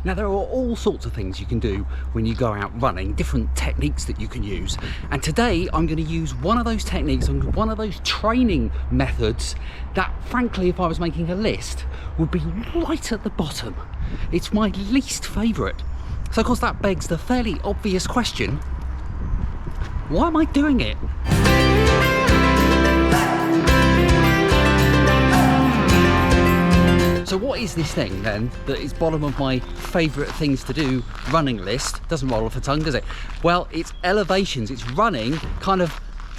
Now there are all sorts of things you can do when you go out running, different techniques that you can use. And today I'm going to use one of those techniques and one of those training methods that frankly, if I was making a list, would be right at the bottom. It's my least favourite. So of course that begs the fairly obvious question, why am I doing it? So what is this thing then that is bottom of my favourite things to do running list? Doesn't roll off the tongue, does it? Well, it's elevations. It's running kind of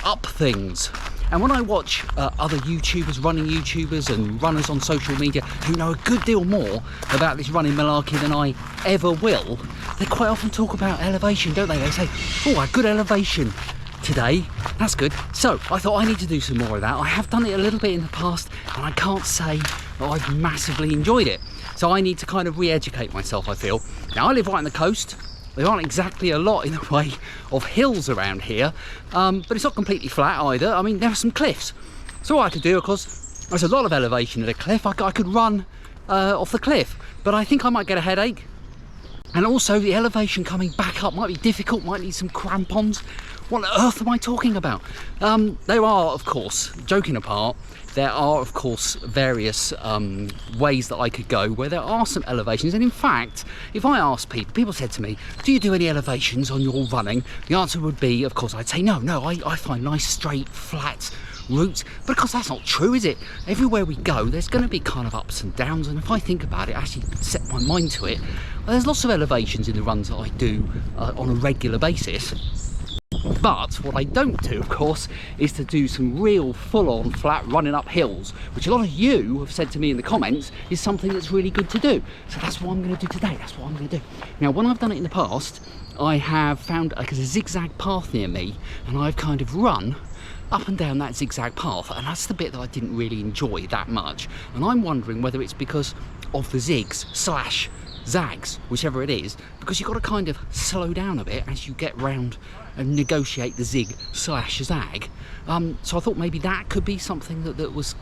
up things. And when I watch other YouTubers, running YouTubers and runners on social media who know a good deal more about this running malarkey than I ever will, they quite often talk about elevation, don't they? They say, oh, a good elevation today, that's good. So I thought I need to do some more of that. I have done it a little bit in the past and I can't say that I've massively enjoyed it. So I need to kind of re-educate myself, I feel. Now I live right on the coast. There aren't exactly a lot in the way of hills around here, but it's not completely flat either. I mean, there are some cliffs. So what I could do, of course, there's a lot of elevation at a cliff. I could run off the cliff, but I think I might get a headache. And also the elevation coming back up might be difficult, might need some crampons. What on earth am I talking about? There are, of course, joking apart, there are, of course, various ways that I could go where there are some elevations. And in fact, if I asked people said to me, do you do any elevations on your running? The answer would be, of course, I'd say, no, I find nice, straight, flat routes. But of course, that's not true, is it? Everywhere we go, there's going to be kind of ups and downs. And if I think about it, actually set my mind to it, there's lots of elevations in the runs that I do on a regular basis. But what I don't do, of course, is to do some real full-on flat running up hills, which a lot of you have said to me in the comments is something that's really good to do. So that's what I'm going to do today. That's what I'm going to do. Now, when I've done it in the past, I have found a zigzag path near me, and I've kind of run up and down that zigzag path, and that's the bit that I didn't really enjoy that much. And I'm wondering whether it's because of the zigs / zags, whichever it is, because you've got to kind of slow down a bit as you get round and negotiate the zig / zag. So I thought maybe that could be something that was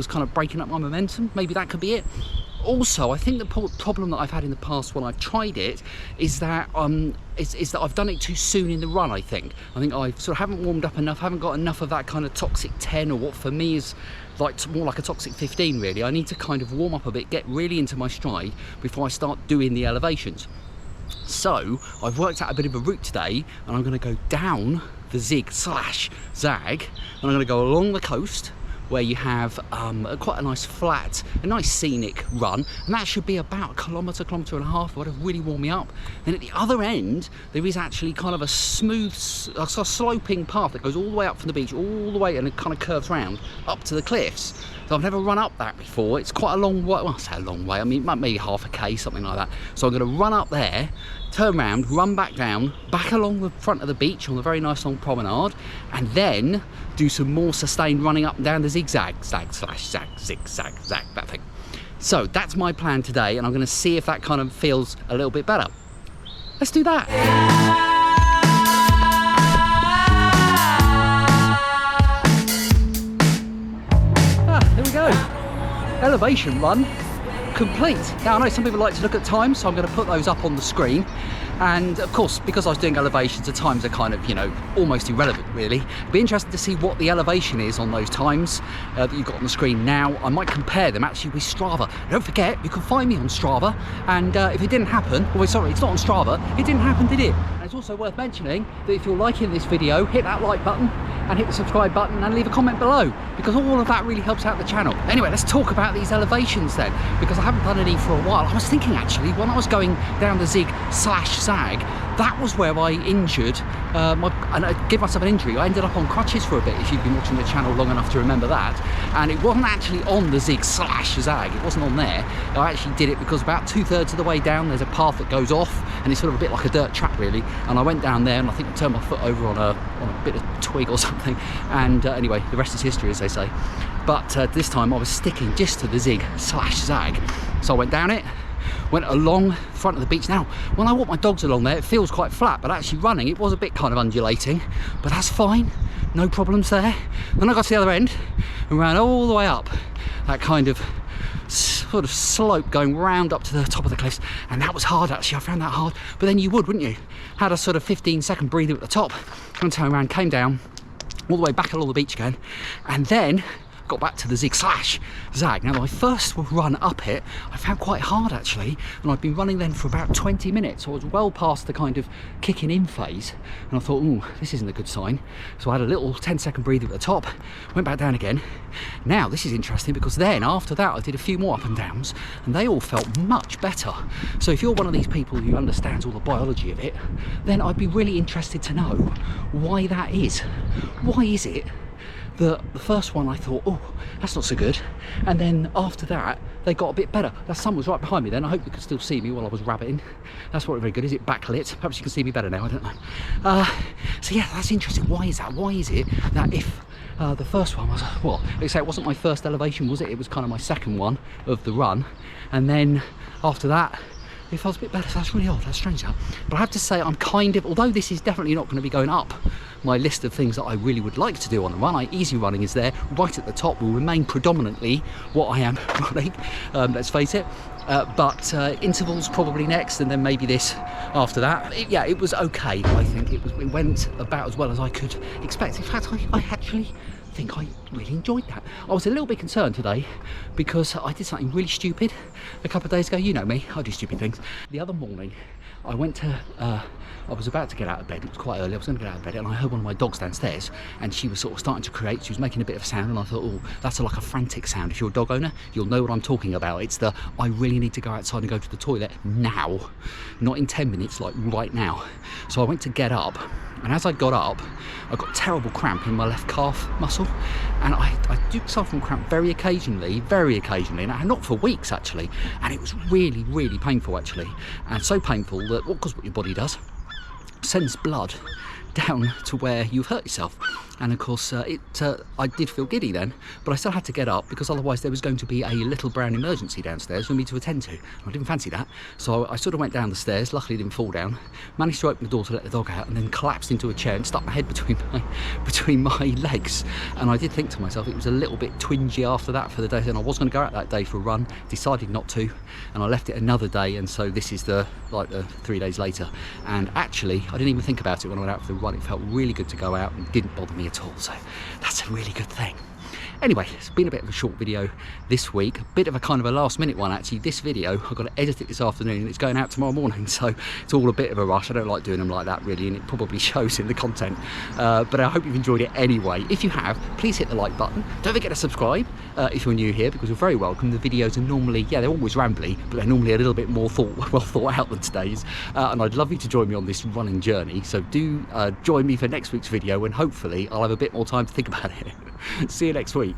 kind of breaking up my momentum. Maybe that could be it. Also, I think the problem that I've had in the past when I've tried it is that is that I've done it too soon in the run. I think I sort of haven't warmed up enough, haven't got enough of that kind of toxic 10, or what for me is more like a toxic 15 really. I need to kind of warm up a bit, get really into my stride before I start doing the elevations. So I've worked out a bit of a route today, and I'm going to go down the zig / zag, and I'm going to go along the coast where you have quite a nice flat, a nice scenic run, and that should be about a kilometre and a half, whatever, really warm me up. Then at the other end, there is actually kind of a smooth, sort of sloping path that goes all the way up from the beach, all the way, and it kind of curves round up to the cliffs. So I've never run up that before. It's quite a long way, well, I say a long way, I mean, maybe half a K, something like that. So I'm going to run up there, turn around, run back down, back along the front of the beach on the very nice long promenade, and then do some more sustained running up and down the zigzag, zag / zag, zigzag, zag, that thing. So that's my plan today, and I'm going to see if that kind of feels a little bit better. Let's do that. There we go. Elevation run complete. Now I know some people like to look at times, so I'm going to put those up on the screen. And of course, because I was doing elevations, the times are kind of, almost irrelevant really. It'd be interesting to see what the elevation is on those times that you've got on the screen now. I might compare them actually with Strava. Don't forget, you can find me on Strava, and if it didn't happen, sorry, it's not on Strava, it didn't happen, did it? And it's also worth mentioning that if you're liking this video, hit that like button and hit the subscribe button and leave a comment below, because all of that really helps out the channel. Anyway, let's talk about these elevations then, because I haven't done any for a while. I was thinking actually, when I was going down the zig / zag, that was where I injured and I gave myself an injury. I ended up on crutches for a bit, if you've been watching the channel long enough to remember that. And it wasn't actually on the zig / zag, it wasn't on there. I actually did it because about 2/3 of the way down there's a path that goes off, and it's sort of a bit like a dirt track really, and I went down there and I think I turned my foot over on a bit of twig or something, and anyway, the rest is history, as they say. But this time I was sticking just to the zig / zag, so I went down it, went along the front of the beach. Now, when I walk my dogs along there, it feels quite flat, but actually running, it was a bit kind of undulating, but that's fine, no problems there. Then I got to the other end and ran all the way up that kind of sort of slope going round up to the top of the cliffs, and that was hard actually. I found that hard, but then you would, wouldn't you? Had a sort of 15-second breather at the top, and turned around, came down all the way back along the beach again, and then got back to the zig-zag. Now my first run up it I found quite hard actually, and I'd been running then for about 20 minutes, so I was well past the kind of kicking in phase, and I thought, ooh, this isn't a good sign. So I had a little 10-second breather at the top, went back down again. Now this is interesting, because then after that I did a few more up and downs, and they all felt much better. So if you're one of these people who understands all the biology of it, then I'd be really interested to know why that is. Why is it the first one I thought, oh, that's not so good, and then after that they got a bit better? That sun was right behind me then. I hope you could still see me while I was rabbiting. That's not very good. Is it backlit? Perhaps you can see me better now, I don't know. So yeah, that's interesting. Why is that? Why is it that if the first one was, well, let's say it wasn't my first elevation, was it? It was kind of my second one of the run, and then after that it felt a bit better. So that's really odd, that's strange that. But I have to say, I'm kind of, although this is definitely not going to be going up my list of things that I really would like to do on the run, easy running is there right at the top, will remain predominantly what I am running, let's face it. But intervals probably next, and then maybe this after that. Yeah, it was okay. I think it went about as well as I could expect. In fact, I actually think I really enjoyed that. I was a little bit concerned today because I did something really stupid a couple of days ago. You know me, I do stupid things. The other morning I went to I was about to get out of bed. It was quite early. I was going to get out of bed, and I heard one of my dogs downstairs, and she was sort of starting to create. She was making a bit of sound, and I thought, oh, that's like a frantic sound. If you're a dog owner, you'll know what I'm talking about. It's the, I really need to go outside and go to the toilet now, not in 10 minutes, like right now. So I went to get up, and as I got up, I got terrible cramp in my left calf muscle, and I do suffer from cramp very occasionally, and not for weeks actually, and it was really, really painful actually, and so painful that, well, because what your body does, sends blood down to where you've hurt yourself. And of course I did feel giddy then, but I still had to get up because otherwise there was going to be a little brown emergency downstairs for me to attend to. I didn't fancy that, so I sort of went down the stairs, luckily didn't fall down, managed to open the door to let the dog out, and then collapsed into a chair and stuck my head between my legs. And I did think to myself, it was a little bit twingy after that for the day, and I was going to go out that day for a run, decided not to, and I left it another day, and so this is the 3 days later. And actually I didn't even think about it when I went out for the run. It felt really good to go out and didn't bother me at all, so that's a really good thing. Anyway, it's been a bit of a short video this week, a bit of a kind of a last minute one actually. This video, I've got to edit it this afternoon, and it's going out tomorrow morning, so it's all a bit of a rush. I don't like doing them like that really, and it probably shows in the content, but I hope you've enjoyed it anyway. If you have, please hit the like button. Don't forget to subscribe if you're new here, because you're very welcome. The videos are normally, yeah, they're always rambly, but they're normally a little bit more well thought out than today's, and I'd love you to join me on this running journey, so do join me for next week's video, and hopefully I'll have a bit more time to think about it. See you next week.